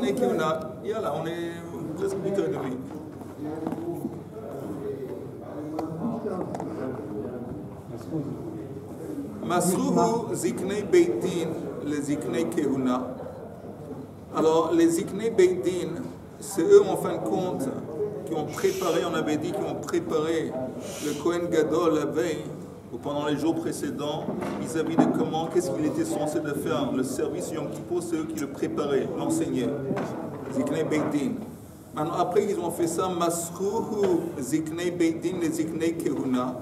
Ziknei Kehuna. Yalla, on est presque 8h30. Masruhu Ziknei Beit Din, les Ziknei Kehuna. Alors, les Ziknei Beit Din, c'est eux, en fin de compte, qui ont préparé, on avait dit, qui ont préparé le Kohen Gadol la veille, ou pendant les jours précédents, vis-à-vis de comment, qu'est-ce qu'il était censé de faire. Le service Yom Kippur, c'est eux qui le préparaient, l'enseignaient. Ziknei Beit Din. Maintenant, après, ils ont fait ça, Masruhu Ziknei Beit Din, les Ziknei Kehuna.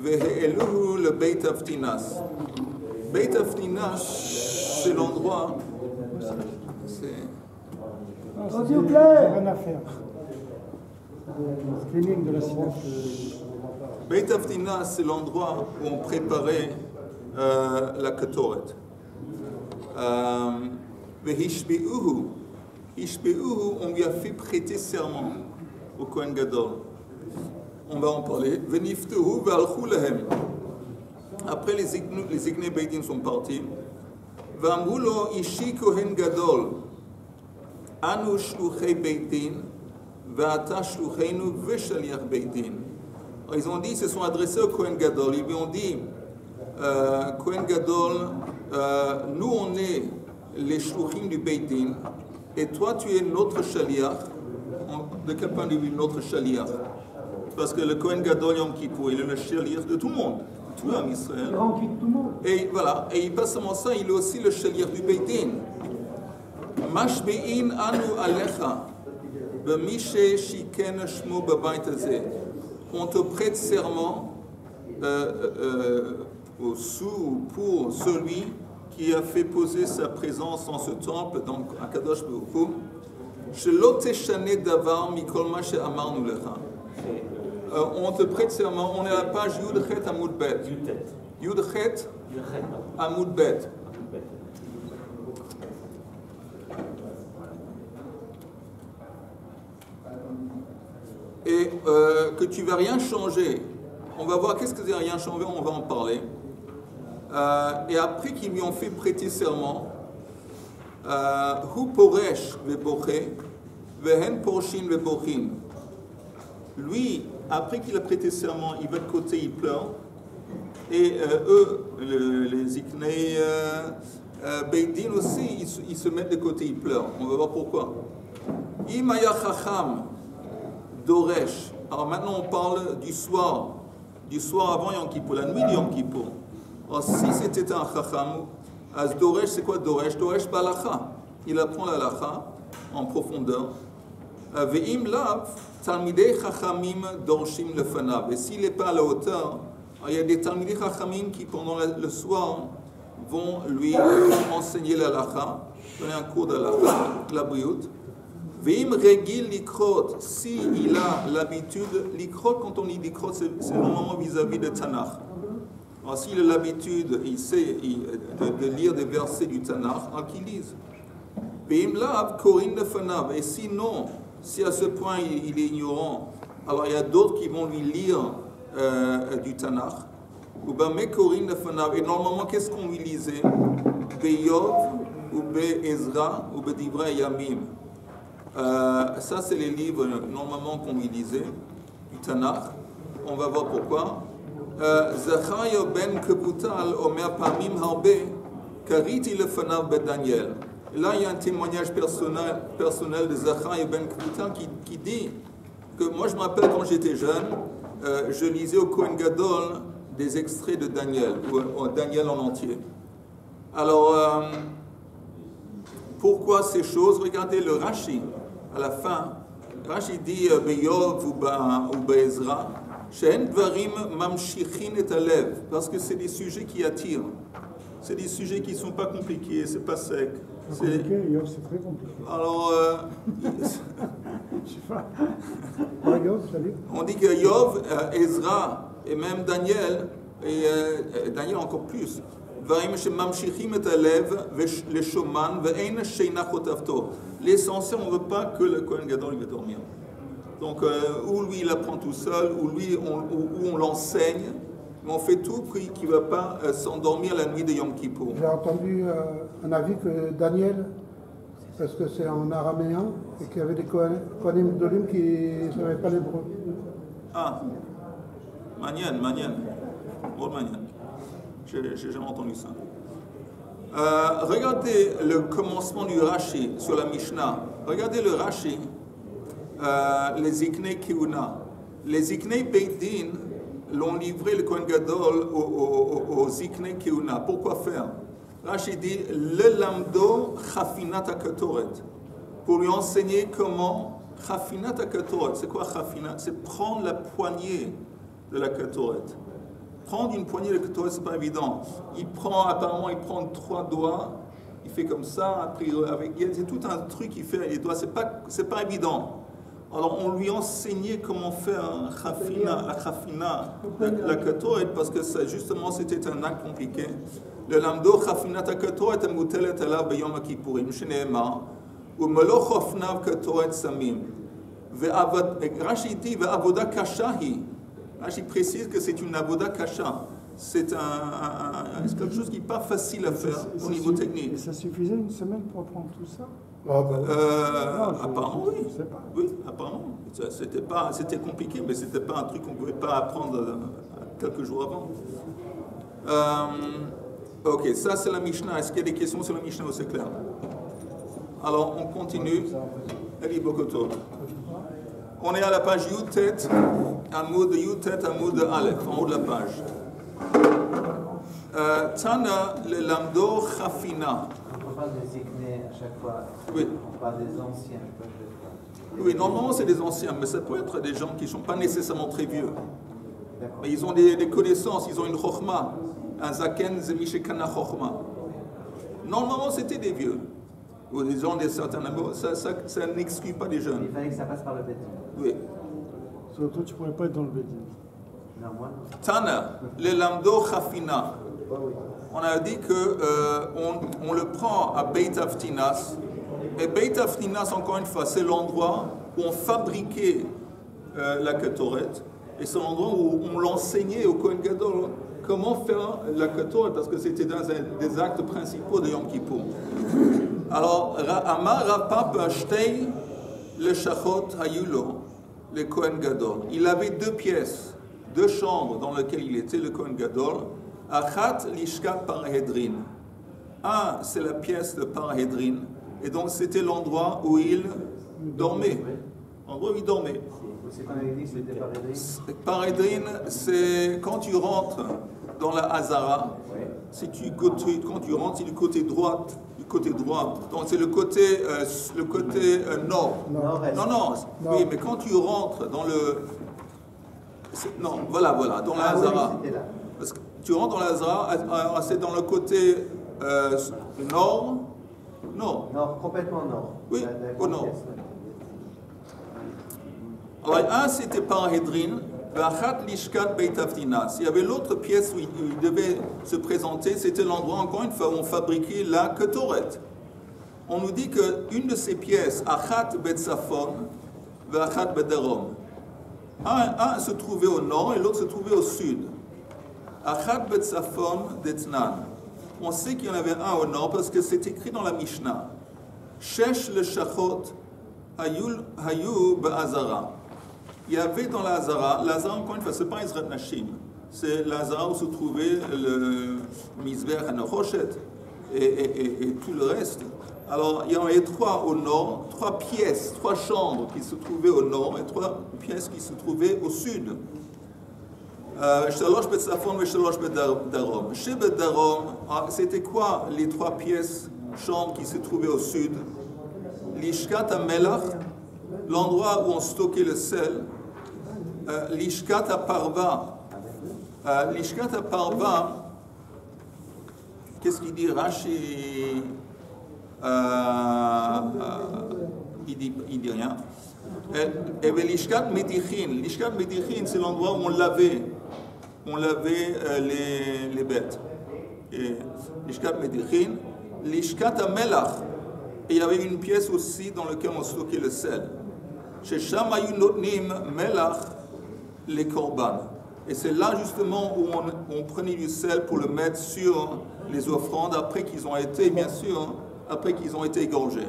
Ve'eluhu le Beit Avtinas. Beit Avtinas, c'est l'endroit. S'il vous plaît, rien à faire. Screening de la synagogue. Beit Avtinas, c'est l'endroit où on préparait la Ketoret. Ve'hishbe'uhu. Hishbe'uhu, on lui a fait prêter serment au Kohen Gadol. On va en parler. Veniftehu ve'alchu lahem. Après, les Ziknei Beit Din sont partis. Ve'amru lo ishi Kohen Gadol. Anu shluchei Beit Din. Ve'ata shlucheinu ve'shaliach Beit Din. Ils ont dit, ils se sont adressés au Kohen Gadol. Ils lui ont dit, Kohen Gadol, nous on est les shluchim du Beit Din. Et toi, tu es notre shaliach. De quel point de vue notre shaliach? Parce que le Kohen Gadol Yom Kippur, il est le shaliach de tout le monde, tout l'homme Israël. Et voilà, et pas seulement ça, il est aussi le shaliach du Beit Din. Mashbe'in anu alecha, b'mishe shiken shmo b'bayit hazeh. On te prête serment pour celui qui a fait poser sa présence dans ce temple, donc à Kadosh Baruch Hu. Shelo teshane davar mikol ma she'amarnu lecha. On te prête serment, on est à la page Yud Chet Amud Bet. Yud Chet Amud Bet. Et que tu ne vas rien changer. On va voir qu'est-ce que c'est rien changer, on va en parler. Et après qu'ils lui ont fait prêter serment, Hu poresh veboche, vehen porshin vebochin. Lui, après qu'il a prêté serment, il va de côté, il pleure. Et eux, les Ziknei Beit Din aussi, ils se mettent de côté, ils pleurent. On va voir pourquoi. Imaya Chacham Doresh. Alors maintenant, on parle du soir avant Yom Kippur, la nuit de Yom Kippur. Alors si c'était un Chacham, as Doresh, c'est quoi Doresh? Doresh Balacha. Il apprend la Lacha en profondeur. Ve'im lav, Talmidei Chachamim dorshim lefanav. Et s'il n'est pas à la hauteur, il y a des Talmidei Chachamim qui, pendant le soir, vont lui enseigner la Lacha, donner un cours de la Briout. Ve'im regil likrot, si il a l'habitude, likrot, quand on dit likrot, c'est normalement vis-à-vis de Tanakh. Alors s'il a l'habitude, il sait de lire des versets du Tanakh, alors qu'il lise. Ve'im lav korin lefanav. Et sinon, si à ce point il est ignorant, alors il y a d'autres qui vont lui lire du Tanakh. Et normalement, qu'est-ce qu'on lui lisait? Beyov, ou Be-Ezra, ou Be-Divrei Yamim. Ça, c'est les livres normalement qu'on lui lisait, du Tanakh. On va voir pourquoi. Zacharia ben Kebutal, Omer Pamim Harbe, Kariti lefanav Be-Daniel. Là, il y a un témoignage personnel de Zacharia ben Kebutal qui dit que moi, je me rappelle quand j'étais jeune, je lisais au Kohen Gadol des extraits de Daniel, ou Daniel en entier. Alors, pourquoi ces choses? Regardez le Rashi, à la fin. Rashi dit Beyov ou Be'ezra, She'en dvarim mamshichin et alev, parce que c'est des sujets qui attirent. C'est des sujets qui ne sont pas compliqués, c'est pas sec. C'est très compliqué. Alors, je sais pas. On dit que Yov, Ezra et même Daniel, et Daniel encore plus, l'essentiel, on ne veut pas que le Kohen Gadol il va dormir. Donc, ou lui il apprend tout seul, ou lui on l'enseigne, mais on fait tout pour qu'il ne va pas s'endormir la nuit de Yom Kippur. J'ai entendu un avis que Daniel, parce que c'est en araméen et qu'il y avait des Kohanim Gdolim qui ne savaient pas l'hébreu. Ah, Manien. Oh, Manien. J'ai jamais entendu ça. Regardez le commencement du Rashi sur la Mishnah. Regardez le Rashi, les Ziknei Keuna. Les Ziknei Beit Din l'ont livré le Kohen Gadol aux Ziknei Keuna. Pourquoi faire? Rashi dit le lamdo chafinat hakatoret, pour lui enseigner comment chafinat hakatoret. C'est quoi chafinat? C'est prendre la poignée de la katoret. Prendre une poignée de katoret, c'est pas évident. Apparemment, il prend 3 doigts, il fait comme ça, après c'est tout un truc qu'il fait avec les doigts. C'est pas évident. Alors on lui enseignait comment faire la chafina, la katoret, parce que ça, justement c'était un acte compliqué. Le lamdo chafinat katoret amutelet alav beyom hakippurim sheneemar umelo chofnav katoret samim Rashi dit ve'avoda kasha hi. Rashi précise que c'est une avoda kasha. C'est quelque chose qui n'est pas facile à faire au niveau technique. Et ça suffisait une semaine pour apprendre tout ça? Apparemment oui. Oui, apparemment. C'était compliqué, mais c'était pas un truc qu'on ne pouvait pas apprendre quelques jours avant. Ok, ça c'est la Mishnah. Est-ce qu'il y a des questions sur la Mishnah ou c'est clair? Alors on continue. Eli Bokoto. On est à la page Yutet, Amoud Aleph, en haut de la page. Tana le lamdo chafina. On parle des Ziknei à chaque fois. Oui. On parle des anciens. Oui, normalement c'est des anciens, mais ça peut être des gens qui ne sont pas nécessairement très vieux. Mais ils ont des connaissances, ils ont une chokhma. Un zaken zemishekana chokhma. Normalement c'était des vieux. Ou des gens de certains niveaux, ça n'exclut pas des jeunes. Il fallait que ça passe par le Bédine. Oui. Surtout, tu ne pourrais pas être dans le Bédine. Non, moi. Tana, le lamdo chafina. On a dit que on le prend à Beit Avtinas. Et Beit Avtinas, encore une fois, c'est l'endroit où on fabriquait la ketoret. Et c'est l'endroit où on l'enseignait au Kohen Gadol comment faire la ketoret, parce que c'était dans des actes principaux de Yom Kippour. Alors, Amar Rapap Ashtei le Shachot Hayulo, le Kohen Gadol. Il avait 2 pièces, 2 chambres dans lesquelles il était, le Kohen Gadol. Achat Lishkat Parahedrin. Un, c'est la pièce de Parahedrin. Et donc, c'était l'endroit où il dormait. L'endroit où il dormait. C'est qu'on avait dit que c'était Parahedrin, c'est quand tu rentres dans la Hazara. Quand tu rentres, c'est du côté droit. Donc c'est le côté nord. Non. Oui, mais quand tu rentres dans le... Non, voilà, dans la Hazara. Parce que tu rentres dans la Hazara, c'est dans le côté nord. Nord, complètement nord. Oui, au nord. Alors, un, c'était Parahedrin. Il y avait l'autre pièce où il devait se présenter, c'était l'endroit, encore une fois, où on fabriquait la ketoret. On nous dit qu'une de ces pièces, Achat Betzafon, Achat Bederom, un se trouvait au nord et l'autre se trouvait au sud. Achat Betzafon d'Etnan. On sait qu'il y en avait un au nord parce que c'est écrit dans la Mishnah. Shesh le Shachot Hayu Be'azara. Il y avait dans la Hazara, encore une fois, ce n'est pas Ezrat Nashim, c'est la Hazara où se trouvait le Mizbeach HaNechoshet et tout le reste. Alors, il y en avait 3 au nord, 3 pièces, 3 chambres qui se trouvaient au nord et 3 pièces qui se trouvaient au sud. Shalosh Betzafon et Shalosh Bedarom. Chez Bedarom, c'était quoi les 3 pièces, chambres qui se trouvaient au sud? Lishkat HaMelach, l'endroit où on stockait le sel. Lishkat HaParva. Lishkat HaParva, qu'est-ce qu'il dit Rashi? Il dit rien. Et Lishkat Medichin. Lishkat Medichin, c'est l'endroit où on lavait les bêtes. Et Lishkat Medichin. Lishkat HaMelach. Et il y avait une pièce aussi dans laquelle on stockait le sel. Chez Shamayu Notnim Melach les korban. Et c'est là justement où on prenait du sel pour le mettre sur les offrandes après qu'ils ont été, bien sûr, après qu'ils ont été égorgés.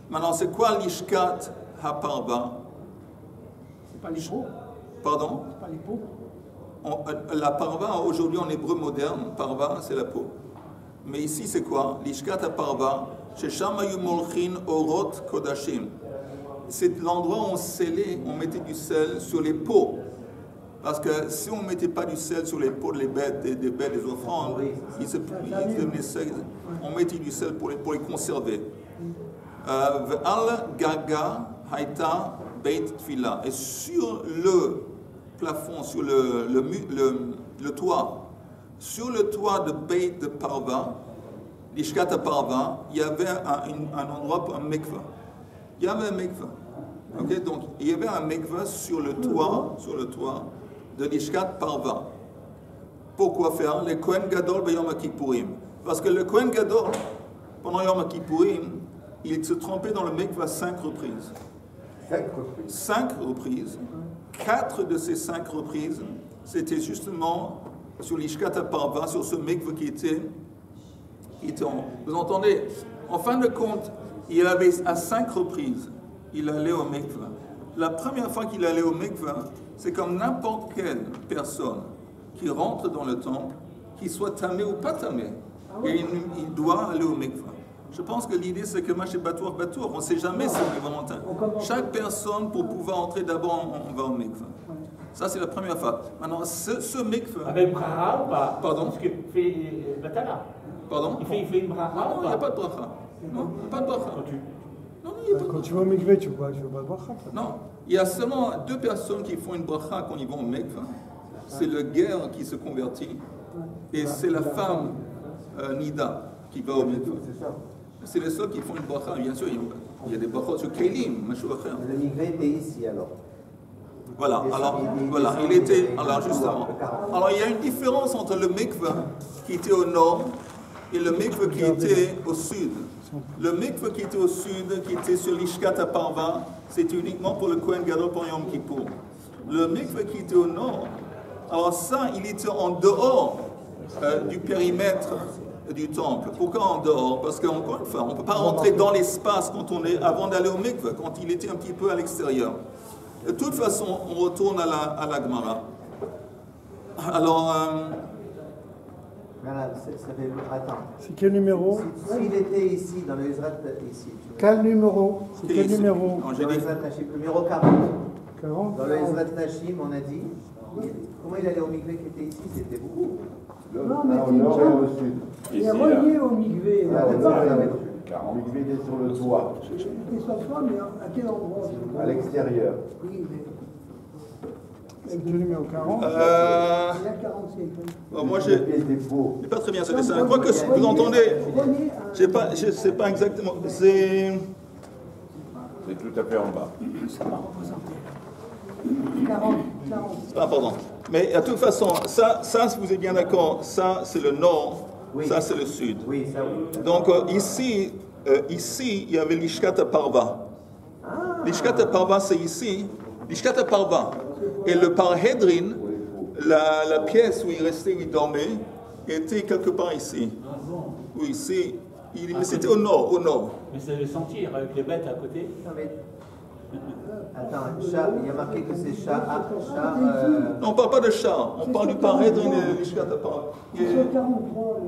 Maintenant, c'est quoi l'ishkat ha-parva? C'est pas les pots. Pardon? C'est pas les pots. La parva, aujourd'hui en hébreu moderne, parva, c'est la peau. Mais ici, c'est quoi? L'ishkat ha-parva, shesham hayu molchin orot kodashim. C'est l'endroit où on scellait, on mettait du sel sur les peaux. Parce que si on ne mettait pas du sel sur les peaux des bêtes, des offrandes, ils devenaient secs. On mettait du sel pour les conserver. Ve'al gaga haïta beit tfila. Et sur le plafond, sur le toit, sur le toit de beit de parva, l'ishkat parva, il y avait un endroit pour un mikvah. Il y avait un mikvah. Okay? Donc, il y avait un mikvah sur le toit de l'ishkat parva. Pourquoi faire? Le Kohen Gadol Yom Kippourim. Parce que le Kohen Gadol, pendant Yom Kippourim, il se trempait dans le mikvah 5 reprises. 5 reprises. 4 de ces 5 reprises, c'était justement sur l'ishkat parva, sur ce mikvah qui était en... Vous entendez? En fin de compte, il avait à 5 reprises, il allait au mikvah. La première fois qu'il allait au mikvah, c'est comme n'importe quelle personne qui rentre dans le temple, qu'il soit tamé ou pas tamé. Et il doit aller au mikvah. Je pense que l'idée, c'est que Maché Batour, on ne sait jamais si on est volontaire. Chaque personne, pour pouvoir entrer d'abord, on va au mikvah. Ça, c'est la première fois. Maintenant, ce mikvah... Avec bracha ou pas? Pardon? Parce qu'il fait Batala. Pardon? Il fait une bracha Non, ou il n'y a pas? pas de bracha. Non, il n'y a pas de bracha. Non, il n'y a pas de Quand tu vas au mikvé, tu veux pas boire ça. Non, il y a seulement 2 personnes qui font une bracha quand ils vont au mikvah. C'est le guerre qui se convertit et c'est la femme Nida qui va au mikvah. C'est les seuls qui font une bracha. Bien sûr, il y a des brachot sur Kélim, Mashou Acher. Le migré était ici alors. Voilà, alors, voilà, il était, alors justement. Alors, il y a une différence entre le mikvah qui était au nord et le mikvah qui était au sud. Le mikvah qui était au sud, qui était sur l'Ishkat Parva, c'était uniquement pour le Kohen Gadol pour Yom Kippour. Le mikvah qui était au nord, alors ça, il était en dehors du périmètre du temple. Pourquoi en dehors? Parce qu'encore une fois, on ne peut pas rentrer dans l'espace quand on est, avant d'aller au mikvah, quand il était un petit peu à l'extérieur. De toute façon, on retourne à la Gemara. Alors... Voilà, ça fait... Attends. C'est quel numéro? S'il était ici, dans le Ezrat, ici. Quel numéro? C'est quel numéro? Non, Dans j'ai le dit... Ezrat Nashim, numéro 40. 40? Dans le Ezrat Nashim, on a dit... Comment il allait au migré qui était ici? C'était beaucoup. Non, mais au nord et au sud. Il est relié au Migvé. Là, au nord et au sud. Le Migvé est sur le toit, Il est sur le toit, mais à quel endroit? à l'extérieur. Oui, mais C'est quel numéro? 40? il y a 45. Bon, moi, Le pied des pots. j'ai pas très bien ce dessin. Je crois que vous entendez... Relié à... Je sais pas exactement... C'est... C'est tout à fait en bas. Ça va représenter. 40. Ah, pardon. Mais de toute façon, ça si vous êtes bien d'accord, ça, c'est le nord, Oui. ça, c'est le sud. Oui, ça oui. Donc ici, il y avait l'Ishkat Parva. L'Ishkat Parva, c'est ici. L'Ishkat Parva. Et le Parhedrin, la pièce où il restait, où il dormait, était quelque part ici. Oui, ici. Mais c'était au nord, Mais c'est le sentir avec les bêtes à côté. Non, mais... Attends, chat, il y a marqué que c'est chat. Non, on ne parle pas de char, on parle du Parhedrin et de l'Ishkat Parva. C'est sur 43.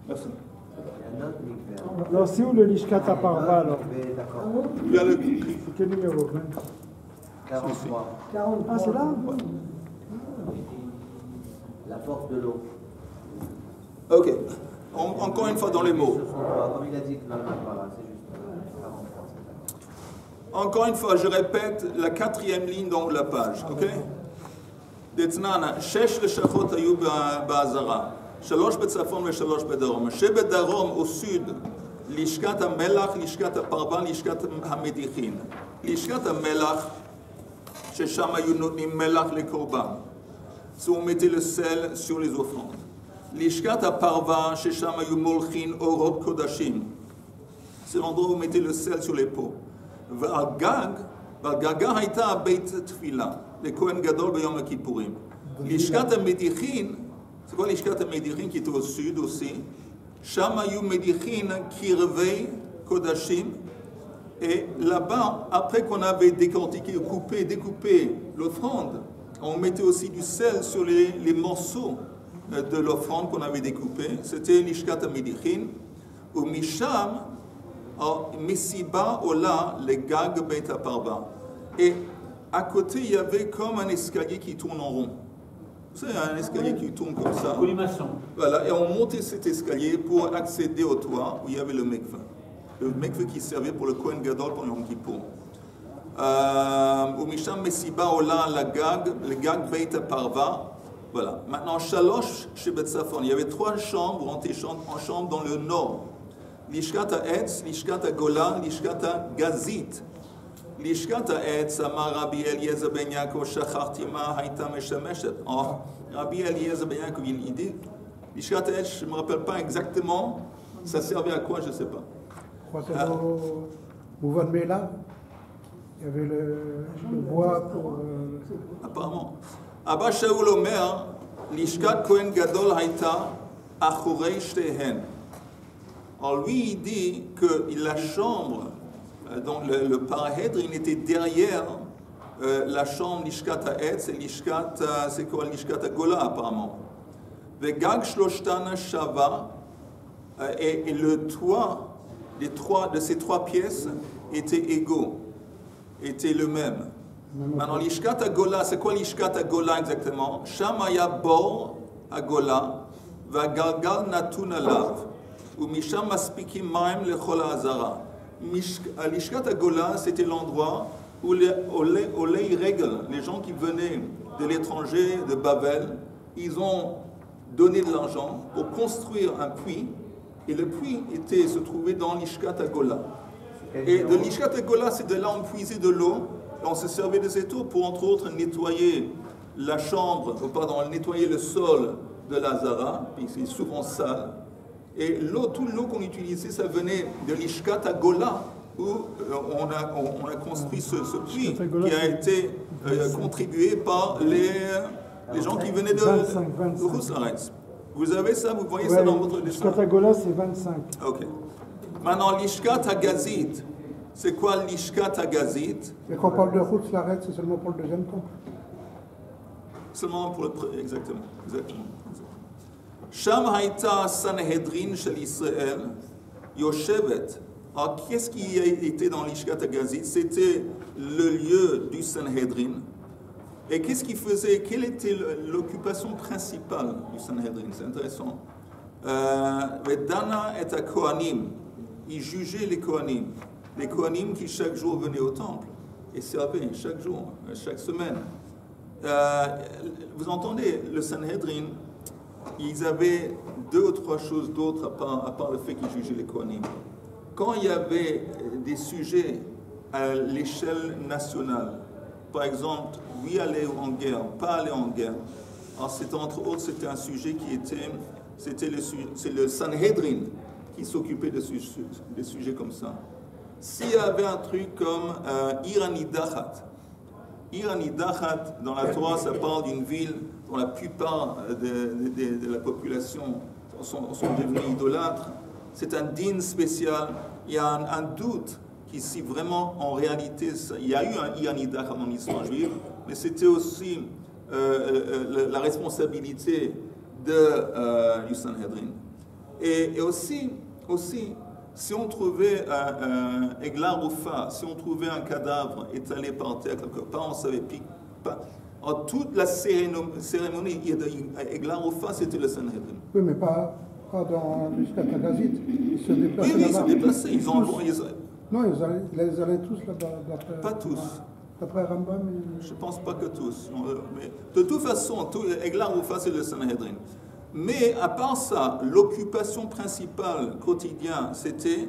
Merci. Il y a un autre migré. Alors, c'est où le Lishkat Parva alors? Mais d'accord. Il y a le... C'est quel numéro? 43. 43. Ah, c'est là? La porte de l'eau. Ok. Encore une fois dans les mots. Comme il a dit que voilà, c'est juste 43. Encore une fois, je répète la 4e ligne dans la page, ok? דתננה, 6 לשכות היו בעזרה, 3 בצפון ו3 בדרום. שבדרום au sud, לשכת המלח, לשכת הפרווה, לשכת המדיחין. לשכת המלח, ששם היו נותנים מלח לקורבן. So on mettait le sel sur les offrandes. לשכת הפרווה, ששם היו מולחין אורות קודשים. C'est l'endroit où on mettait le sel sur les pots. ועל גגה הייתה בית תפילה, לכהן גדול ביום הכיפורים. לשכת המדיחין, c'est quoi לשכת המדיחין qui était au sud aussi? שם היו מדיחין קרבי קודשים, Et là-bas, après qu'on avait décortiqué, coupé, découpé l'offrande, on mettait aussi du sel sur les morceaux de l'offrande qu'on avait découpé. C'était l'ishkat amidichin. Ou misham, mesiba ola le gag beit parva. Et à côté, il y avait comme un escalier qui tourne en rond. C'est un escalier qui tourne comme ça. Colimaçon. Voilà, et on montait cet escalier pour accéder au toit où il y avait le mikveh. Le mikveh qui servait pour le Kohen Gadol pendant Yom Kippour. Ou misham mesiba ola le gag beit parva. Voilà. Maintenant, Shalosh chez Bet Safon, il y avait 3 chambres, en chambre dans le nord. Lishkat ha'etz, Lishkat ha'golan, Lishkat ha'gazit. Lishkat ha'etz, Amar Rabbi Eliezer ben Yaakov, Shacharti ma hayta meshameshet. Or, Rabbi Eliezer ben Yaakov, il dit, Lishkat ha'etz, je ne me rappelle pas exactement, ça servait à quoi, je ne sais pas. C'est au Mouvan Mela. Il y avait le bois pour. Apparemment. Abba Shaul Omer, Lishkat Kohen Gadol hayta achorei shtehen. Alors lui, il dit que la chambre, donc le parahedrin était derrière la chambre Lishkat ha'etz et Lishkat, c'est quoi Lishkat ha'gola apparemment. Vegag shloshtan shava, et le toit de ces 3 pièces était égaux, était le même. Maintenant, l'ishkat ha'gola, c'est quoi l'ishkat ha'gola exactement? Shamaya bor ha'gola, va'galgal natun alav, ou misham maspikim maim lechol ha'azara. L'ishkat ha'gola, c'était l'endroit où les règles, les gens qui venaient de l'étranger, de Babel, ils ont donné de l'argent pour construire un puits, et le puits se trouvait dans l'ishkat ha'gola. Et de l'ishkat ha'gola, c'est de là où on puisait de l'eau. On se servait de cette eau pour, entre autres, nettoyer la chambre, nettoyer le sol de l'Azara, puis c'est souvent sale. Et toute l'eau qu'on utilisait, ça venait de l'Ishkat ha'gola, où on a construit ce puits qui a été contribué par les gens qui venaient de Roussaretz. Vous avez ça, vous voyez ça dans votre dessin? L'ishkat ha'gola, c'est 25. Ok. Maintenant, l'Ishkat ha'gazit. C'est quoi l'Ishkat ha'gazit? Et quand on parle de Roussaretz, c'est seulement pour le deuxième temple. Seulement pour le exactement. Sham haïta Sanhedrin shel Israël yoshevet. Alors, qu'est-ce qui était dans l'Ishkat ha'gazit? C'était le lieu du Sanhedrin. Et qu'est-ce qu'il faisait? Quelle était l'occupation principale du Sanhedrin? C'est intéressant. Vedana et Kohanim. Il jugeait les Kohanim. Les Kohanim qui chaque jour venaient au temple et servaient chaque jour, chaque semaine. Vous entendez, le Sanhedrin, ils avaient 2 ou 3 choses d'autres à part le fait qu'ils jugeaient les Kohanim. Quand il y avait des sujets à l'échelle nationale, par exemple, oui aller en guerre, pas aller en guerre, alors c'était entre autres, c'était un sujet qui était, c'est le Sanhedrin qui s'occupait de sujets comme ça. S'il y avait un truc comme Iranidachat, dans la Torah, ça parle d'une ville dont la plupart de la population sont devenus idolâtres. C'est un din spécial. Il y a un doute qui, si vraiment, en réalité, il y a eu un Iranidachat en histoire juive, mais c'était aussi la responsabilité du Sanhedrin. Et aussi, si on trouvait un Egla Rufa, si on trouvait un cadavre étalé par terre quelque part, on ne savait pas. En toute la cérémonie Egla Rufa, c'était le Sanhedrin. Oui, mais pas dans l'Ishkat ha'gazit. Ils se déplaçaient Oui, ils là-bas. se déplaçaient. Non, ils allaient tous là-bas. Pas tous. D'après Rambam. Je ne pense pas que tous. Mais de toute façon, Egla Rufa, c'est le Sanhedrin. Mais à part ça, l'occupation principale quotidienne, c'était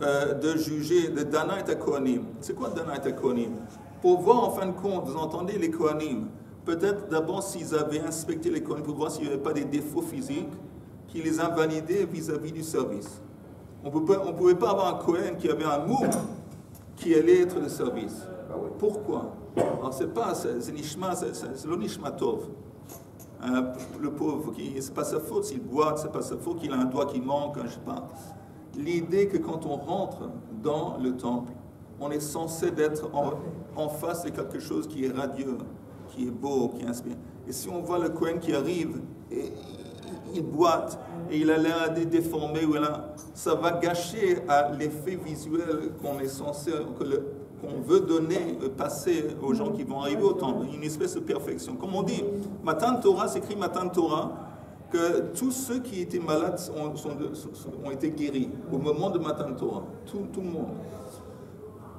de juger de Dana et Kohanim. C'est quoi Dana et Kohanim? Pour voir en fin de compte, vous entendez les Kohanim, peut-être d'abord s'ils avaient inspecté les Kohanim pour voir s'il n'y avait pas des défauts physiques qui les invalidaient vis-à-vis du service. On ne pouvait pas avoir un Kohen qui avait un moum qui allait être de service. Pourquoi? Alors c'est le Nishma Tov. Le pauvre, c'est pas sa faute s'il boite, c'est pas sa faute qu'il a un doigt qui manque, je sais pas. L'idée que quand on rentre dans le temple, on est censé d'être en face de quelque chose qui est radieux, qui est beau, qui inspire. Et si on voit le Kohen qui arrive, et il boite, et il a l'air déformé, ça va gâcher à l'effet visuel qu'on est censé, qu'on veut donner, passer aux gens qui vont arriver au temple, une espèce de perfection. Comme on dit, Matan Torah, c'est écrit Matan Torah, que tous ceux qui étaient malades ont été guéris au moment de Matan Torah, tout le monde.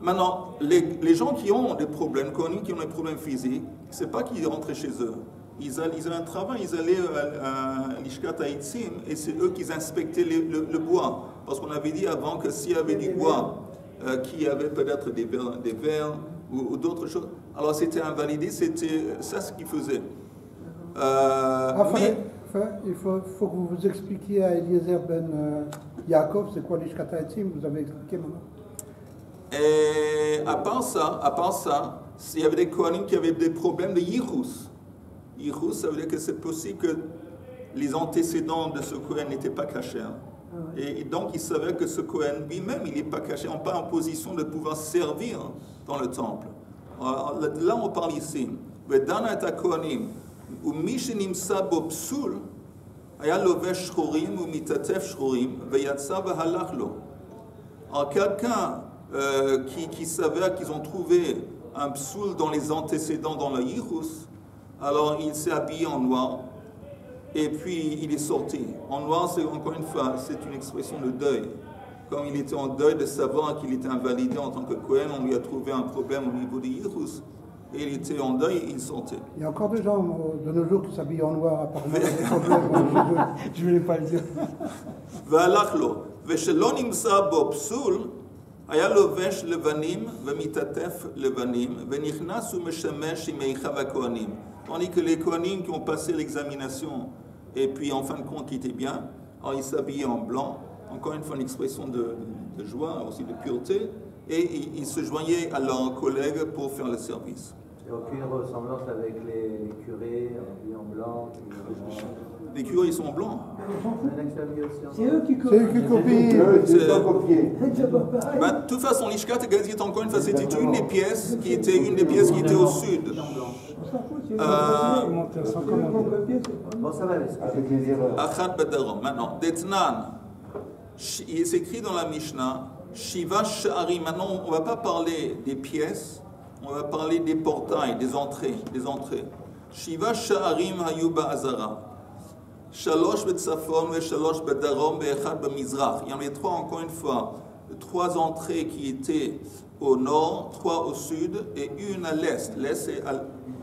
Maintenant, les gens qui ont des problèmes, qui ont des problèmes physiques, c'est pas qu'ils rentraient chez eux. Ils avaient un travail, ils allaient à l'Ishkat Haïtzim et c'est eux qui inspectaient le bois. Parce qu'on avait dit avant que s'il y avait du bois qui avait peut-être des vers ou d'autres choses, alors c'était invalidé, c'était ça ce qu'ils faisaient. Il faut que vous vous expliquiez à Eliezer Ben Yaakov, c'est quoi l'Ishkat Haïtzim, vous avez expliqué maintenant. Et à part ça, il y avait des Kohanim qui avaient des problèmes de Yichus. Yichus, ça veut dire que c'est possible que les antécédents de ce Kohen n'étaient pas cachés. Et donc, il savait que ce Kohen lui-même, il n'est pas caché, pas en position de pouvoir servir dans le temple. Là, on parle ici. Vedana et Kohanim, ou Mishinim Sabo Psul, Aya Lovesh Shchorim, ou Mitatef Shchorim, Veyatsa Vahalachlo. Alors, quelqu'un qui savait qu'ils ont trouvé un psoul dans les antécédents dans le Yichus, alors il s'est habillé en noir et puis il est sorti. En noir, c'est encore une fois, c'est une expression de deuil. Comme il était en deuil de savoir qu'il était invalidé en tant que Kohen, on lui a trouvé un problème au niveau du Yichus et il était en deuil et il sortait. Il y a encore des gens de nos jours qui s'habillent en noir, apparemment, il y a des problèmes. Je ne voulais pas le dire. Ve'alachlo, ve'shelo nimsa bo psul, היה לובש לבנים ומתעטף לבנים ונכנס ומשמש עם איכה והכהנים. Tandis que les Kohanim qui ont passé l'examination et puis en fin de compte qui étaient bien, alors ils s'habillaient en blanc, encore une fois une expression de joie, aussi de pureté, et ils se joignaient à leurs collègues pour faire le service. Il n'y a aucune ressemblance avec les curés habillés en blanc. Les curés, ils sont en blanc. C'est eux qui copient. C'est copié. De toute façon, l'Ishkat est encore une fois, c'était une des pièces qui était au sud. Bon, ça va, Avec les erreurs. Achat Badarom. Maintenant, Detnan, il est écrit dans la Mishnah, Shiva Sha'arim. Maintenant, on ne va pas parler des pièces, on va parler des portails, des entrées. Shiva Sha'arim Hayuba Azara. Shalosh Betzafon et Shalosh Bedarom et Echad Bemizrach. Il y en avait trois, encore une fois, trois entrées qui étaient au nord, trois au sud et une à l'est. L'est, c'est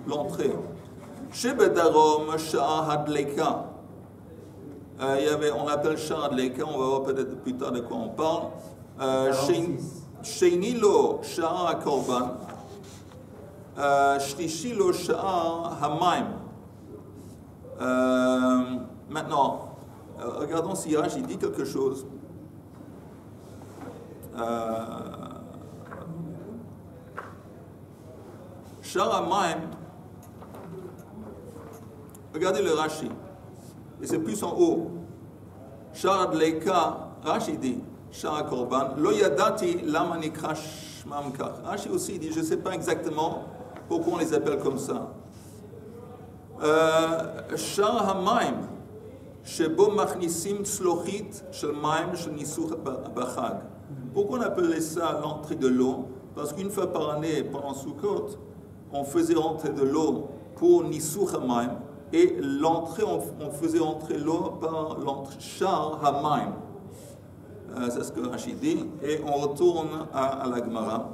l'entrée. Chez Bedarom, Sha'ar Hadleka. On appelle Sha'ar Hadleka, on va voir peut-être plus tard de quoi on parle. Sheinilo Sha'ar HaKorban. Shlishilo Sha'ar HaMaim. Maintenant, regardons si Rashi dit quelque chose. Sha'ar HaMaim, regardez le Rashi, et c'est plus en haut. Sha'ar Hadleka, Rashi dit, Sha'ar HaKorban, Lo yadati lama nikra shmam kach. Rashi aussi dit, je ne sais pas exactement pourquoi on les appelle comme ça. Sha'ar HaMaim, Shebo machnisim tzlochit shel maim shel nisuch bachag. Pourquoi on appelait ça l'entrée de l'eau? Parce qu'une fois par année, pendant Sukkot, on faisait rentrer de l'eau pour nisuch hamaim, et l'entrée, on faisait entrer l'eau par l'entrée Sha'ar HaMaim. C'est ce que Rachid dit, et on retourne à la Gemara.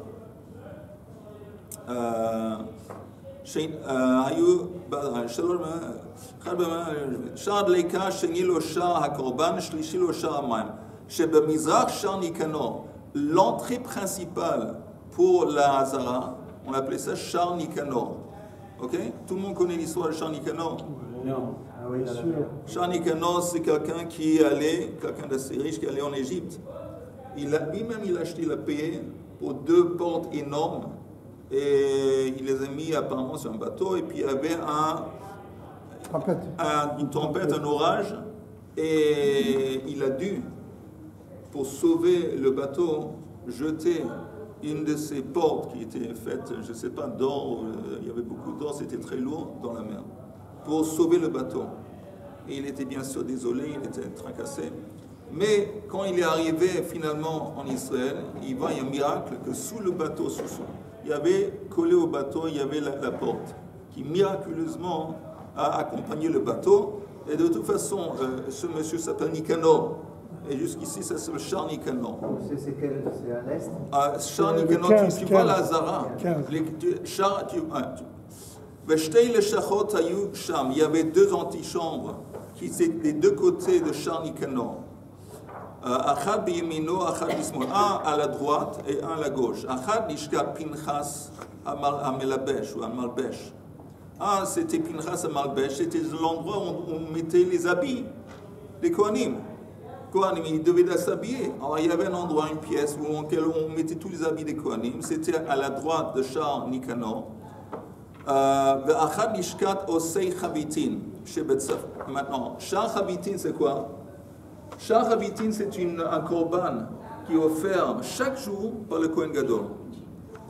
שער דליקה, שני לו שער הקורבן, שלישי לו שער המים. שבמזרח שער ניקנור. L'entrée principale pour la Hazara, on appelait ça Sha'ar Nikanor. Ok? Tout le monde connaît l'histoire de Sha'ar Nikanor? Non. Ah oui, Sha'ar Nikanor, c'est quelqu'un qui est allé, quelqu'un d'assez riche qui est allé en Égypte. Lui-même, il a acheté, il a payé pour 2 portes énormes. Et il les a mis apparemment sur un bateau, et puis il y avait une tempête, un orage, et il a dû, pour sauver le bateau, jeter une de ces portes qui était faite, je ne sais pas, d'or, il y avait beaucoup d'or, c'était très lourd dans la mer, pour sauver le bateau. Et il était bien sûr désolé, il était tracassé. Mais quand il est arrivé finalement en Israël, il voit un miracle que sous le bateau, il y avait collé au bateau, il y avait la porte qui miraculeusement a accompagné le bateau. Et de toute façon, ce monsieur s'appelle Nicanor. Et jusqu'ici, ça c'est le char Nicanor. C'est à l'est? Char Nicanor, tu vois la Zara. Il y avait deux antichambres qui étaient des deux côtés de char Nicanor. Un à la droite et un à la gauche. Achad Lishkat Pinchas Amelabesh ou Amalbesh. Ah, c'était Pinchas Amalbesh, c'était l'endroit où on mettait les habits des Kohanim. Kohanim, ils devaient s'habiller. Alors il y avait un endroit, une pièce où on mettait tous les habits des Kohanim. C'était à la droite de Char Nicanor. Achad Lishkat Osei Chavitin. Maintenant, Char Chavitin, c'est quoi? Char Chavitin, c'est un korban qui est offert chaque jour par le Kohen Gadol.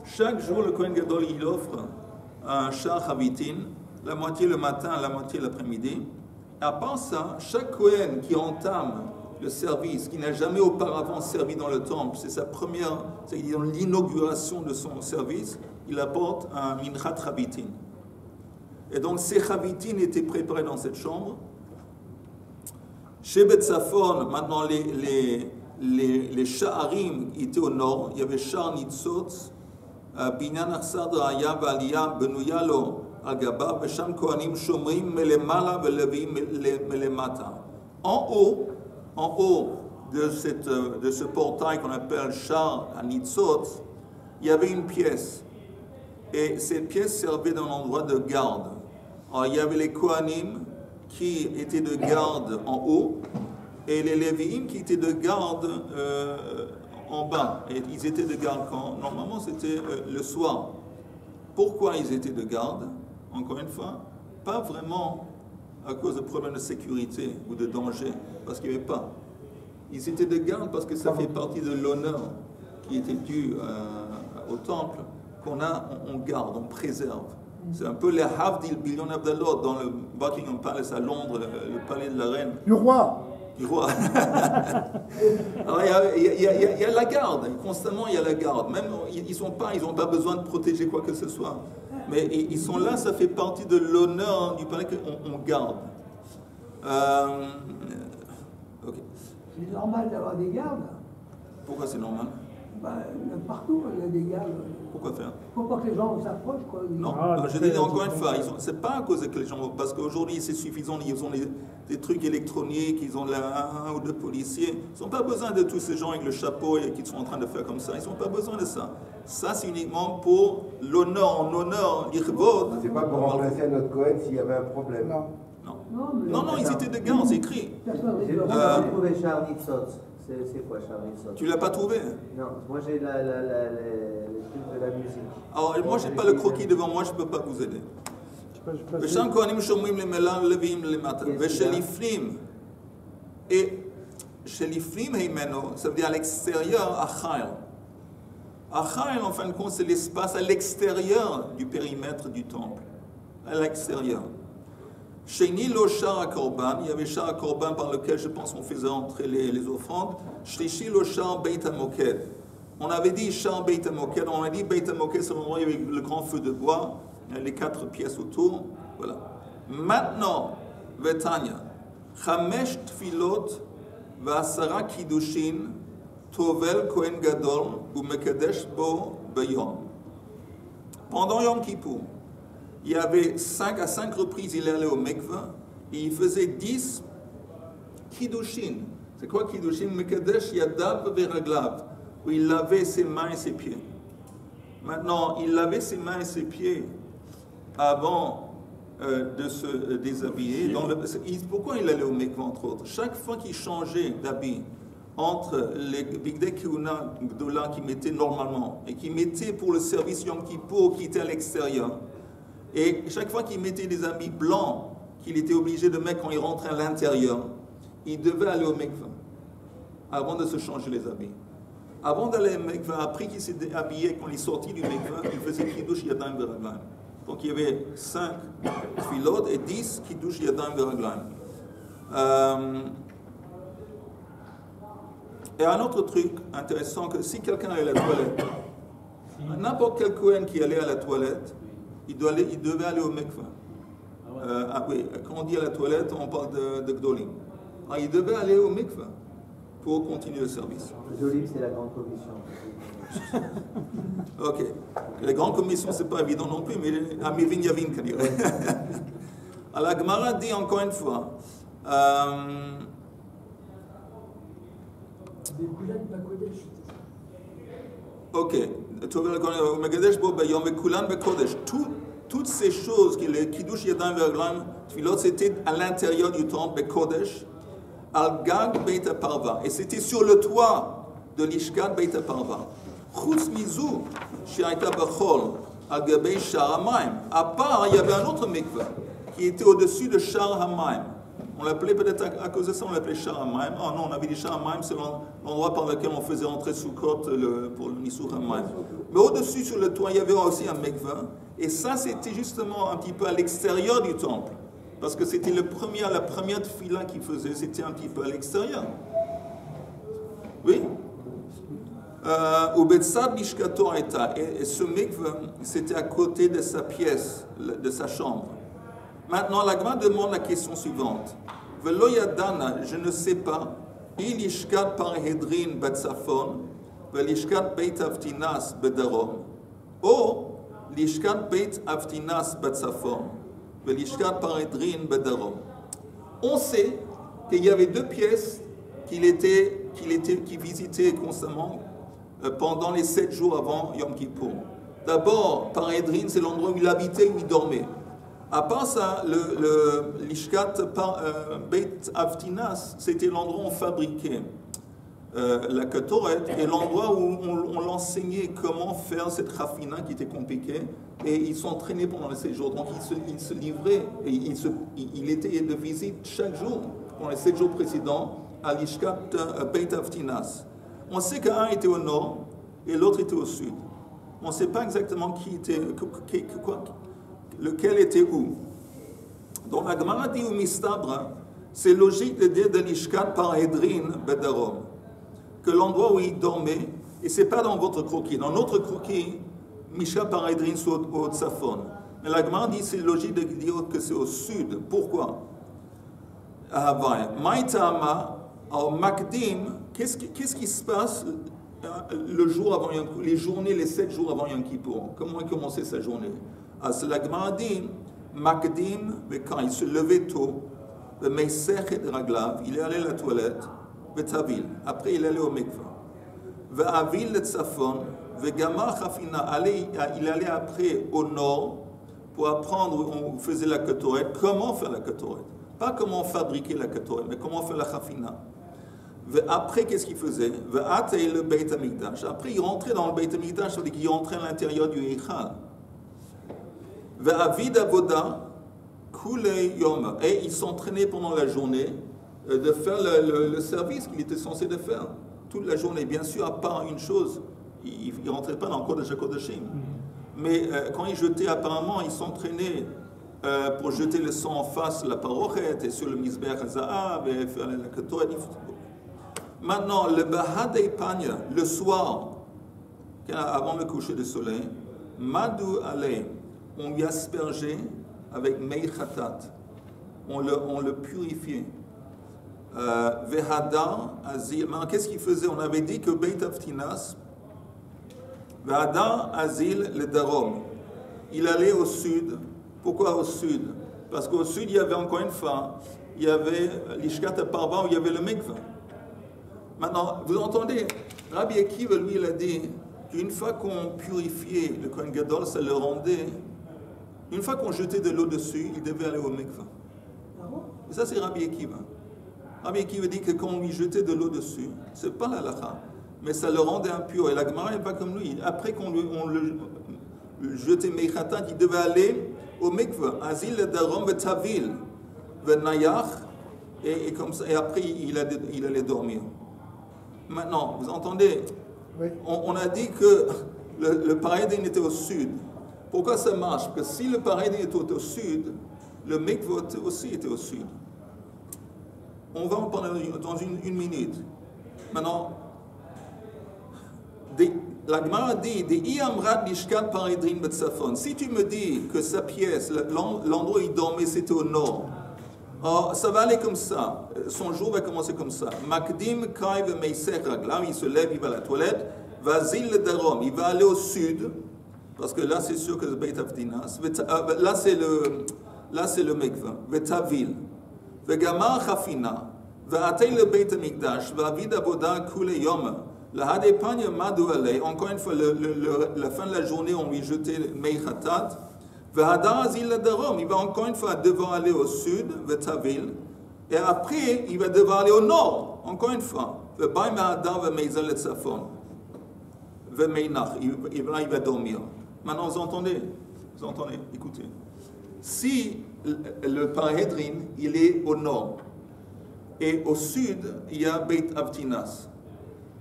Chaque jour, le Kohen Gadol, il offre un Char Chavitin, la moitié le matin, la moitié l'après-midi. À part ça, chaque Kohen qui entame le service, qui n'a jamais auparavant servi dans le temple, c'est sa première, c'est-à-dire l'inauguration de son service, il apporte un Minchat Chavitin. Et donc, ces Chavitin étaient préparés dans cette chambre. Chez Bethsafon, maintenant les Sha'arim étaient au nord. Il y avait Sha'ar Nitzot, Binyan Arsad Raya Valiya Benuyalo Al-Gaba, Vesham Kohanim Shomrim Melemala Velevim Melemata. En haut de ce portail qu'on appelle Sha'ar Nitzot, il y avait une pièce. Et cette pièce servait d'un endroit de garde. Alors, il y avait les Kohanim qui étaient de garde en haut, et les Lévi'im qui étaient de garde en bas. Et ils étaient de garde quand? Normalement, c'était le soir. Pourquoi ils étaient de garde? Encore une fois, pas vraiment à cause de problèmes de sécurité ou de danger, parce qu'il n'y avait pas. Ils étaient de garde parce que ça fait partie de l'honneur qui était dû au temple, qu'on garde, on préserve. C'est un peu les Havdil Billion Abdallah dans le Buckingham Palace à Londres, le palais de la reine. Du roi. Du roi. Alors, il y a la garde, constamment il y a la garde. Même ils n'ont pas besoin de protéger quoi que ce soit. Mais ils sont là, ça fait partie de l'honneur du palais qu'on garde. Okay. C'est normal d'avoir des gardes. Pourquoi c'est normal? Partout, il y a des gardes. Pourquoi faire? Faut pas que les gens s'approchent, quoi. Non, je dis encore une fois, c'est pas à cause que les gens, parce qu'aujourd'hui c'est suffisant, ils ont des trucs électroniques, ils ont un ou deux policiers, ils n'ont pas besoin de tous ces gens avec le chapeau et qui sont en train de faire comme ça, ils n'ont pas besoin de ça. Ça c'est uniquement pour l'honneur, en honneur, l'irvod. C'est pas pour remplacer notre Cohen s'il y avait un problème. Non, ils étaient de garde, c'est écrit. J'ai trouvé Sha'ar Nitzot. C'est quoi Sha'ar Nitzot? Tu l'as pas trouvé? Non, moi j'ai les trucs de la musique. Alors moi j'ai pas le croquis devant moi, je peux pas vous aider. Vesham Kohanim Shomrim Lemela Levim Lemata. Vesheliflim. Et Sheliflim Heimeno, ça veut dire à l'extérieur, Achaïl. Achaïl, en fin de compte, c'est l'espace à l'extérieur du périmètre du temple. À l'extérieur. Sheni lo Sha'ar Korban, il y avait Sha'ar Korban par lequel je pense on faisait entrer les offrandes. Shlishi lo Sha'ar Beit HaMoked. On avait dit Sha'ar Beit HaMoked, on a dit Beit HaMoked, c'est l'endroit où il y avait le grand feu de bois, les 4 pièces autour. Voilà. Maintenant, Vetanya, Chamesh Tfilot V'asara Kiddushin Tovel Kohen Gadol U'Mekadesh Bo Beyom. Pendant Yom Kippour, il y avait 5 à 5 reprises, il allait au mikvah et il faisait 10 kiddushin. C'est quoi kiddushin? Mekadesh yadav veraglav, où il lavait ses mains et ses pieds. Maintenant, il lavait ses mains et ses pieds avant de se déshabiller. Pourquoi il allait au mikvah, entre autres? Chaque fois qu'il changeait d'habit entre les bigdei keuna gdola qu'il mettait normalement et qu'il mettait pour le service Yom Kippour qui était à l'extérieur, et chaque fois qu'il mettait des habits blancs qu'il était obligé de mettre quand il rentrait à l'intérieur, il devait aller au mikvah avant de se changer les habits. avant d'aller au mikveh, après qu'il s'est habillé, quand il est sorti du mikveh, il faisait Kiddush Yadayim Veraglayim. Donc il y avait 5 tfilot et 10 Kiddush Yadayim Veraglayim. Et un autre truc intéressant, que si quelqu'un allait à la toilette, n'importe quel Kohen qui allait à la toilette, il devait aller au mikveh. Oui, quand on dit à la toilette, on parle de Gdolim. Alors, il devait aller au mikveh pour continuer le service. Gdolim, c'est la grande commission. Ok. Les grandes commissions, c'est pas évident non plus, mais Amirin Yavin, qu'on dirait. Alors, la Gemara dit encore une fois. Ok. Toutes ces choses, les Kiddush Yadayim Veraglayim, Tfilot, c'était à l'intérieur du temple, Bekodesh, Al Gag Beit HaParva. Et c'était sur le toit de l'Ishkat Beit HaParva. Chutz Mizou, She'aita Bechol, Al Gabei Shar HaMaim. À part, il y avait un autre mikveh qui était au-dessus de Shar HaMaim. On l'appelait peut-être à cause de ça, on l'appelait Shar HaMaim. Oh non, on avait dit Shar HaMaim, c'est l'endroit par lequel on faisait entrer Sukkot pour le Nisur HaMaim. Mais au-dessus, sur le toit, il y avait aussi un mikveh. Et ça, c'était justement un petit peu à l'extérieur du temple. Parce que c'était la première tefila qu'il faisait, c'était un petit peu à l'extérieur. Oui. Et ce mikveh, c'était à côté de sa pièce, de sa chambre. Maintenant, la Gemara demande la question suivante. Velo yadana, je ne sais pas, il ishkat parahedrin betzafon, velishkat beit avtinas bedarom, ou l'ishkat beit avtinas betzafon, velishkat parahedrin bedarom. On sait qu'il y avait 2 pièces qu'il visitait constamment pendant les 7 jours avant Yom Kippour. D'abord, Parahedrin, c'est l'endroit où il habitait, où il dormait. À part ça, l'Ishkat Beit Avtinas, c'était l'endroit où on fabriquait la Ketoret et l'endroit où on l'enseignait comment faire cette rafina qui était compliquée. Et ils s'entraînaient pendant les 7 jours. Donc ils se livraient et il était de visite chaque jour, pendant les 7 jours précédents, à l'Ishkat Beit Avtinas. On sait qu'un était au nord et l'autre était au sud. On ne sait pas exactement qui était, lequel était où. Donc la Gemara dit au Mistabra, c'est logique de dire de l'Ishkat Parahedrin Bedarom, que l'endroit où il dormait, et ce n'est pas dans votre croquis. Dans notre croquis, Mishkat Parahedrin c'est au Tzafon. Mais la Gemara dit c'est logique de dire que c'est au sud. Pourquoi? Maïtama, au Makdim, qu'est-ce qui se passe le jour avant les journées, les 7 jours avant Yom Kippour? Comment il commençait sa journée? La Gemara dit, Makdim, quand il se levait tôt, il est allé à la toilette, après il allait au mikveh. Il allait après au nord pour apprendre, on faisait la ketoret, comment faire la ketoret. Pas comment fabriquer la ketoret, mais comment faire la chafina. Après, qu'est-ce qu'il faisait? Après, il rentrait dans le Beit HaMikdash, c'est-à-dire qu'il rentrait à l'intérieur du Eichal. Et il s'entraînait pendant la journée de faire le service qu'il était censé de faire. Toute la journée, bien sûr, à part une chose, il ne rentrait pas dans le Kodesh HaKodeshim. Mais quand il jetait, apparemment, il s'entraînait pour jeter le sang en face, la parochet, et sur le Mizbeach HaZahav, et faire la Ketoret. Maintenant, le Bahad Eipagne, le soir, avant le coucher du soleil, Madou Alei, on lui aspergeait avec Mei Khatat, on le purifiait. Vehadar Azil, qu'est-ce qu'il faisait? On avait dit que Beit Avtinas, Vehadar Azil le Darom, il allait au sud. Pourquoi au sud? Parce qu'au sud, il y avait encore une fois, il y avait l'Ishkat HaParva où il y avait le mikveh. Maintenant, vous entendez, Rabbi Akiva, lui, il a dit qu'une fois qu'on purifiait le Kohen Gadol, ça le rendait. Une fois qu'on jetait de l'eau dessus, il devait aller au mikveh. Et ça, c'est Rabbi Akiva. Rabbi Akiva dit que quand on lui jetait de l'eau dessus, c'est pas la halakha, mais ça le rendait impur. Et la Gemara n'est pas comme lui. Après qu'on le jetait Meichatat, il devait aller au mikveh. Azil le darom vetavil venayach, et comme ça. Et après, il allait dormir. Maintenant, vous entendez, Oui. On a dit que le Paredin était au sud. Pourquoi ça marche? Parce que si le Paredin était au sud, le mikvot aussi était au sud. On va en parler dans une minute. Maintenant, la Gemara dit, si tu me dis que sa pièce, l'endroit où il dormait, c'était au nord, alors, ça va aller comme ça. Son jour va commencer comme ça. Makdim kai ve'meisech raglav, il se lève, il va à la toilette. Vazil le darom, il va aller au sud, parce que là c'est sûr que c'est Beit Avdinas. Là c'est le mikvah. Vetavil. Vegamar chafina. Ve'atei le Beit Hamikdash. Ve'avid avoda kule yom. La hadepanya madu alei. Encore une fois, la fin de la journée, on lui jetait mei chatat. Il va encore une fois devoir aller au sud, et après il va devoir aller au nord, encore une fois. Il va dormir. Maintenant, vous entendez, écoutez. Si le Paredrin, il est au nord, et au sud, il y a Beit Avtinas,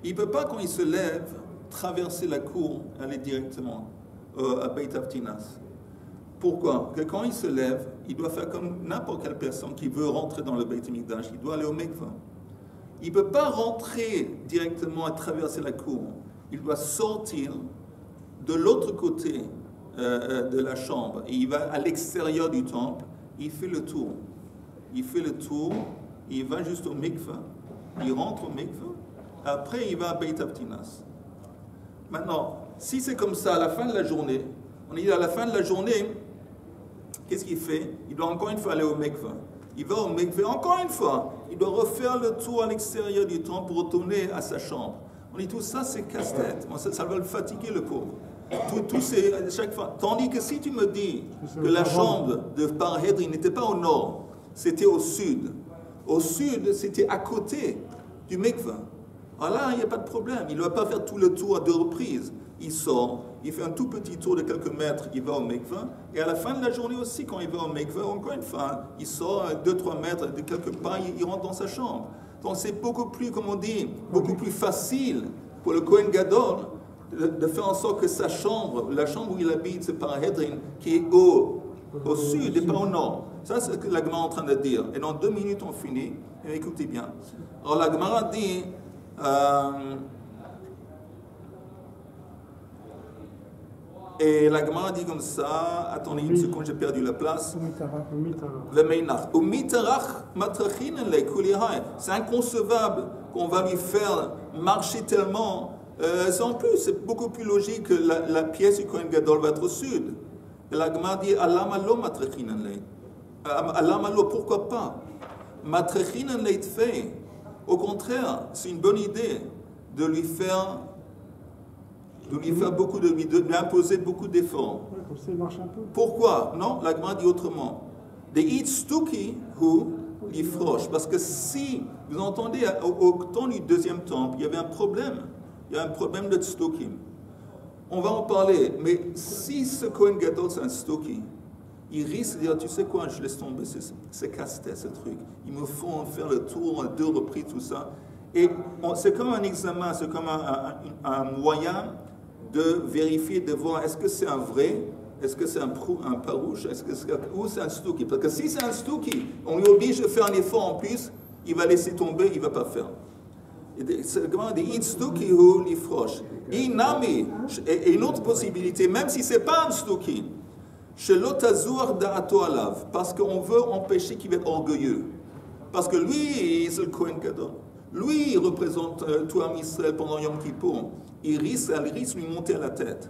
il ne peut pas, quand il se lève, traverser la cour, aller directement à Beit Avtinas. Pourquoi? Que quand il se lève, il doit faire comme n'importe quelle personne qui veut rentrer dans le Beit Hamikdash, il doit aller au mikvah. Il ne peut pas rentrer directement et traverser la cour. Il doit sortir de l'autre côté de la chambre. Et il va à l'extérieur du temple, il fait le tour. Il va juste au mikvah, il rentre au mikvah, après il va à Beit Avtinas. Maintenant, si c'est comme ça à la fin de la journée, on dit à la fin de la journée, qu'est-ce qu'il fait? Il doit encore une fois aller au mikvah. Il va au mikvah, encore une fois, il doit refaire le tour à l'extérieur du temple pour retourner à sa chambre. On dit tout ça, c'est casse-tête. Ça va le fatiguer, le pauvre. Tout c'est chaque fois. Tandis que si tu me dis que la chambre de Paredrin n'était pas au nord, c'était au sud. Au sud, c'était à côté du mikvah. Alors là, il n'y a pas de problème. Il ne doit pas faire tout le tour à 2 reprises. Il sort, il fait un tout petit tour de quelques mètres, il va au mikvah, et à la fin de la journée aussi, quand il va au mikvah, encore une fois, il sort 2-3 mètres de quelque part, il rentre dans sa chambre. Donc c'est beaucoup plus, comme on dit, beaucoup plus facile pour le Kohen Gadol de faire en sorte que sa chambre, la chambre où il habite, c'est Paredrin, qui est au sud et pas au nord. Ça, c'est ce que la Gemara est en train de dire. Et dans 2 minutes, on finit. Et écoutez bien. Alors la Gemara dit... Et la Gemara dit comme ça, attendez une seconde, j'ai perdu la place. C'est inconcevable qu'on va lui faire marcher tellement. En plus, c'est beaucoup plus logique que la pièce du Kohen Gadol va être au sud. Et la Gemara dit, Alamalo matrachinan lei. Alamalo, pourquoi pas? Matrachinan lei fait. Au contraire, c'est une bonne idée de lui faire beaucoup de lui imposer beaucoup d'efforts. Ouais, comme ça, il marche un peu. Pourquoi? Non, la Gemara dit autrement. De it stuki hu lifrosh. Parce que si, vous entendez, au temps du 2e temple, il y avait un problème. Il y a un problème de stukim. On va en parler, mais si ce Kohen Gadol c'est un stuki, il risque de dire, tu sais quoi, je laisse tomber, c'est casse-tête ce truc. Il me faut faire le tour 2 reprises, tout ça. Et c'est comme un examen, c'est comme un moyen de vérifier, de voir est-ce que c'est un vrai, est-ce que c'est un parouche, ou c'est un stouki. Parce que si c'est un stouki, on lui oblige de faire un effort en plus, il va laisser tomber, il ne va pas faire. C'est comment on dit, il stouki ou l'ifroche. Inami, et une autre possibilité, même si ce n'est pas un stouki, chez l'otazur da'ato alav, parce qu'on veut empêcher qu'il va être orgueilleux. Parce que lui, c'est le Kohen Gadol. Lui, il représente tout Am Israël pendant Yom Kippour. Il risque de lui monter à la tête.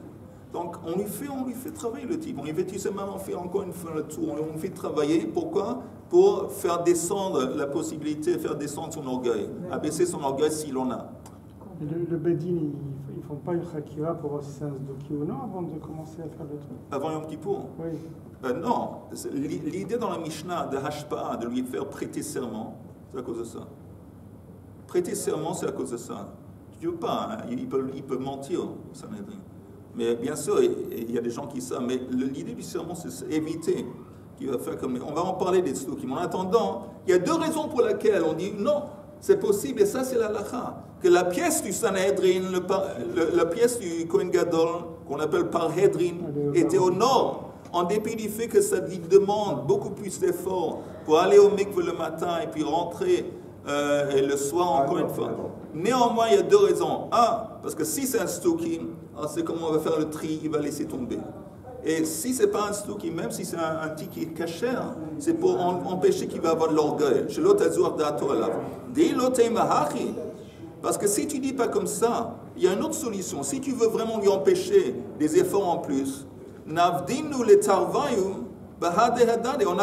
Donc, on lui fait travailler le type. On lui fait, tu sais, maman, on fait encore une fois le tour. On lui fait travailler. Pourquoi? Pour faire descendre la possibilité, faire descendre son orgueil. Abaisser son orgueil s'il en a. Et le Bedin, ils ne font pas une chakira pour voir si c'est un Zdoki ou non avant de commencer à faire le truc? Avant Yom Kippour? Oui. Non. L'idée dans la Mishnah de Hashpa'a, de lui faire prêter serment, c'est à cause de ça. Prêter serment, c'est à cause de ça. Tu ne veux pas, hein? il peut mentir, ça n'est rien. Mais bien sûr, il y a des gens qui savent, mais l'idée du serment, c'est éviter qu'il va faire comme... On va en parler des stoukim. En attendant, il y a 2 raisons pour lesquelles on dit non, C'est possible, et ça c'est la halakha, que la pièce du Sanhedrin, la pièce du Kohen Gadol, qu'on appelle Parhedrin, était au nord, en dépit du fait que ça lui demande beaucoup plus d'efforts pour aller au mikveh le matin et puis rentrer et le soir encore une fois. Néanmoins, il y a deux raisons. Un, parce que si c'est un stukim, c'est comment on va faire le tri, il va laisser tomber. Et si ce n'est pas un stukim, même si c'est un tic qui est caché, c'est pour empêcher qu'il va avoir de l'orgueil. Parce que si tu ne dis pas comme ça, il y a une autre solution. Si tu veux vraiment lui empêcher des efforts en plus, on n'a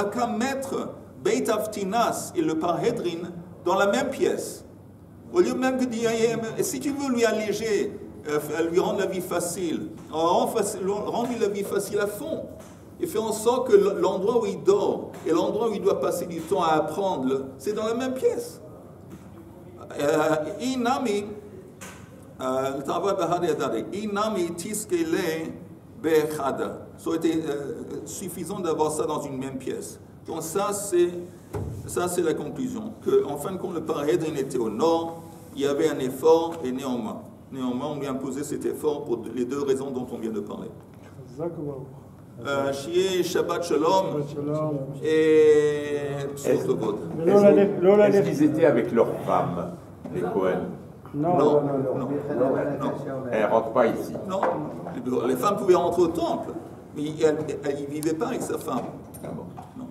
qu'à mettre Beit Avtinas et le Parhedrin dans la même pièce. Au lieu même de dire, si tu veux lui alléger, lui rendre la vie facile, rends-lui la vie facile à fond. Et fais en sorte que l'endroit où il dort et l'endroit où il doit passer du temps à apprendre, c'est dans la même pièce. Inami tiskele bechada. Ça aurait été suffisant d'avoir ça dans une même pièce. Donc ça c'est la conclusion. Que, en fin de compte, le Parhedrin était au nord, il y avait un effort, et néanmoins on lui a imposé cet effort pour les deux raisons dont on vient de parler. Shié, Shabbat Shalom et Psut Tovot. Est-ce qu'ils étaient avec leurs femmes, les Cohen? Non. Elles ne rentrent pas ici. Non, les femmes pouvaient rentrer au temple, mais il ne vivait pas avec sa femme. Ah bon. Non.